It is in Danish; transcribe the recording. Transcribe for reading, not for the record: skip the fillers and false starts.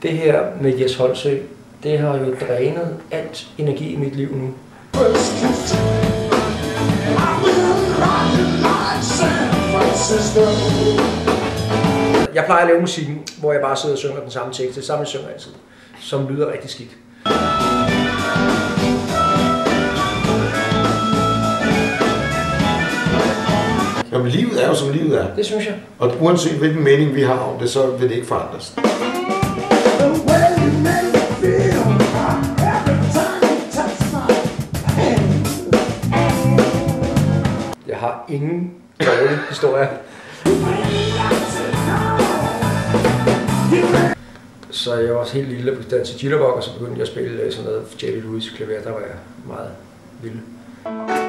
Det her med Jes Holtsø, det har jo drænet alt energi i mit liv nu. Jeg plejer at lave musikken, hvor jeg bare sidder og synger den samme tekst, det samme synger altid, som lyder rigtig skidt. Jamen, livet er jo som livet er. Det synes jeg. Og uanset hvilken mening vi har om det, så vil det ikke forandres. Jeg har ingen dårlige historier. Så jeg var også helt lille på dans i Jitterbug, og så begyndte jeg at spille sådan noget Jerry Lewis klaver, der var jeg meget vild.